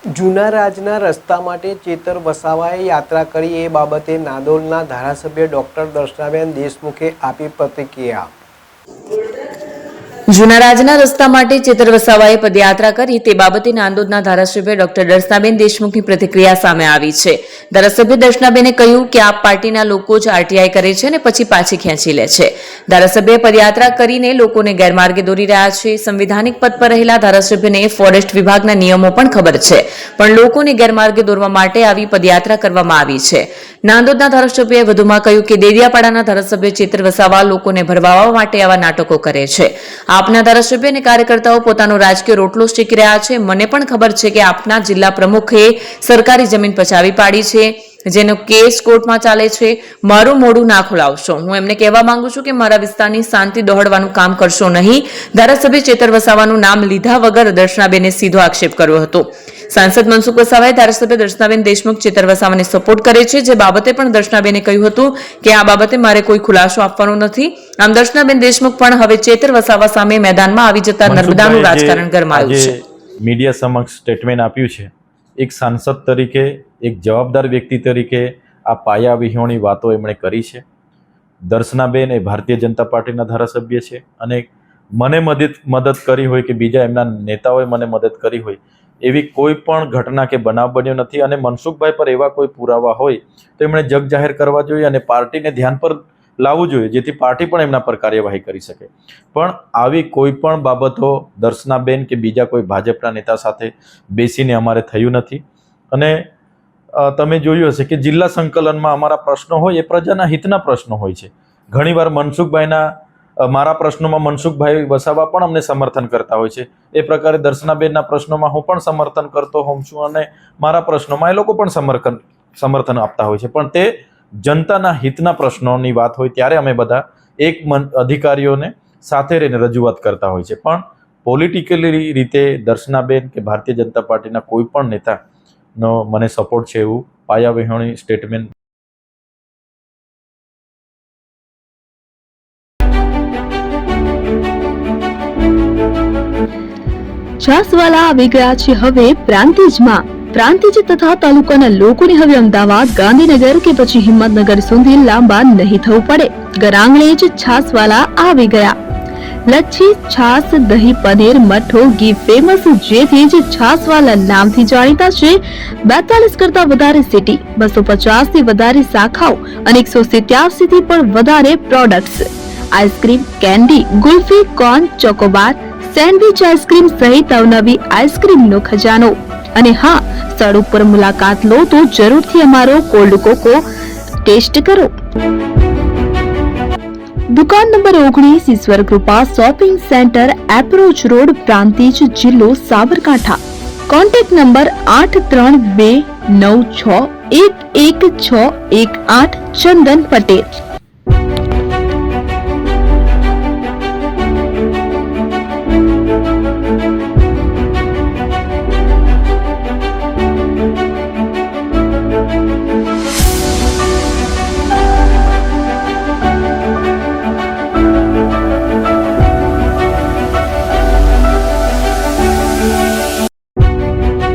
જૂના રાજના રસ્તા માટે ચેતર વસાવાએ યાત્રા કરી એ બાબતે નાંદોદના ધારાસભ્ય ડોક્ટર દર્શનાબેન દેશમુખે આપી પ્રતિક્રિયા। જૂના રાજના રસ્તા માટે ચેતર વસાવાએ પદયાત્રા કરી તે બાબતે નાંદોદના ધારાસભ્ય ડોક્ટર દર્શનાબેન દેશમુખની પ્રતિક્રિયા સામે આવી છે। ધારાસભ્ય દર્શનાબેને કહ્યું કે આપ પાર્ટીના લોકો જ આરટીઆઈ કરે છે અને પછી પાછી ખેંચી લે છે। ધારાસભ્યએ પદયાત્રા કરીને લોકોને ગેરમાર્ગે દોરી રહ્યા છે। સંવિધાનિક પદ પર રહેલા ધારાસભ્યને ફોરેસ્ટ વિભાગના નિયમો પણ ખબર છે, પણ લોકોને ગેરમાર્ગે દોરવા માટે આવી પદયાત્રા કરવામાં આવી છે। નાંદોદના ધારાસભ્યએ વધુમાં કહ્યું કે દેડિયાપાડાના ધારાસભ્ય ચેતર વસાવા લોકોને ભરમાવવા માટે આવા નાટકો કરે છે। આપના ધારાસભ્ય અને કાર્યકર્તાઓ પોતાનો રાજકીય રોટલો શેકી રહ્યા છે। મને પણ ખબર છે કે આપના જિલ્લા પ્રમુખે સરકારી જમીન પચાવી પાડી છે, જેનો કેસ કોર્ટમાં ચાલે છે। મારું મોઢું ના ખોલાવશો। હું એમને કહેવા માંગુ છું કે મારા વિસ્તારની શાંતિ દોહડવાનું કામ કરશો નહીં। ધારાસભ્ય ચેતર વસાવાનું નામ લીધા વગર દર્શનાબેને સીધો આક્ષેપ કર્યો હતો। સાંસદ મનસુખ વસાવાએ ધારાસભ્ય દર્શનાબેન દેશમુખ ચેતર વસાવાને સપોર્ટ કરે છે, જે બાબતે પણ દર્શનાબેને કહ્યું હતું કે આ બાબતે મારે કોઈ ખુલાસો આપવાનો નથી। આમ દર્શનાબેન દેશમુખ પણ હવે ચેતર વસાવા સામે મેદાનમાં આવી જતા નર્મદાનું રાજકારણ ગરમાયું છે। મીડિયા સમક્ષ સ્ટેટમેન્ટ આપ્યું છે, એક સાંસદ તરીકે, એક જવાબદાર વ્યક્તિ તરીકે આ પાયા વિહોણી વાતો એમણે કરી છે। દર્શનાબેન એ ભારતીય જનતા પાર્ટીના ધારાસભ્ય છે અને મને મદદ કરી હોય કે બીજા એમના નેતાઓએ મને મદદ કરી હોય એવી કોઈ પણ ઘટના કે બનાવ બન્યો નથી। અને મનસુખભાઈ પર એવા કોઈ પુરાવા હોય તો એમણે જગ જાહેર કરવા જોઈએ અને પાર્ટીને ધ્યાન પર લાવવું જોઈએ, જેથી પાર્ટી પણ એમના પર કાર્યવાહી કરી શકે। પણ આવી કોઈ પણ બાબતો દર્શનાબેન કે બીજા કોઈ ભાજપના નેતા સાથે બેસીને અમારે થયું નથી। અને તમે જોયું હશે કે જિલ્લા સંકલનમાં અમારા પ્રશ્નો હોય એ પ્રજાના હિતના પ્રશ્નો હોય છે। ઘણીવાર મારા પ્રશ્નોમાં મનસુખભાઈ વસાવા પણ અમને સમર્થન કરતા હોય છે, એ પ્રકારે દર્શનાબેનના પ્રશ્નોમાં હું પણ સમર્થન કરતો હોઉં છું અને મારા પ્રશ્નોમાં એ લોકો પણ સમર્થન આપતા હોય છે। પણ તે જનતાના હિતના પ્રશ્નોની વાત હોય ત્યારે અમે બધા એક અધિકારીઓને સાથે રહીને રજૂઆત કરતા હોય છે। પણ પોલિટિકલી રીતે દર્શનાબેન કે ભારતીય જનતા પાર્ટીના કોઈ પણ નેતાનો મને સપોર્ટ છે એવું પાયા વિહોણી સ્ટેટમેન્ટ છાસવાલા આવી ગયા છે હવે પ્રાંતિજમાં। પ્રાંતિજ તથા તાલુકાના લોકોને હવે અમદાવાદ, ગાંધીનગર કે પછી હિંમતનગર સુધી લાંબા નહીં થવું પડે। ઘરાંગણે જ છાસવાલા આવી ગયા। લચ્છી, છાસ, દહીં, પનીર, મઠ્ઠો, ઘી ફેમસ, જેથી જ છાસવાલા નામથી જાણીતા છે। 42 કરતા વધારે સિટી, 250 થી વધારે શાખાઓ અને 187 થી પણ વધારે products. Ice cream, candy, kulfi, corn, Chocobar, sandwich ice cream સહિત અવનવી આઈસ્ક્રીમનો ખજાનો। અને હા, સ્થળ ઉપર મુલાકાત લો તો જરૂરથી અમારો કોલ્ડ કોકો ટેસ્ટ કરો। દુકાન number 19, Ishwar Krupa shopping centre, approach road, Prantij, જિલ્લો સાબરકાંઠા। Contact number 8329611618 Chandan Patel.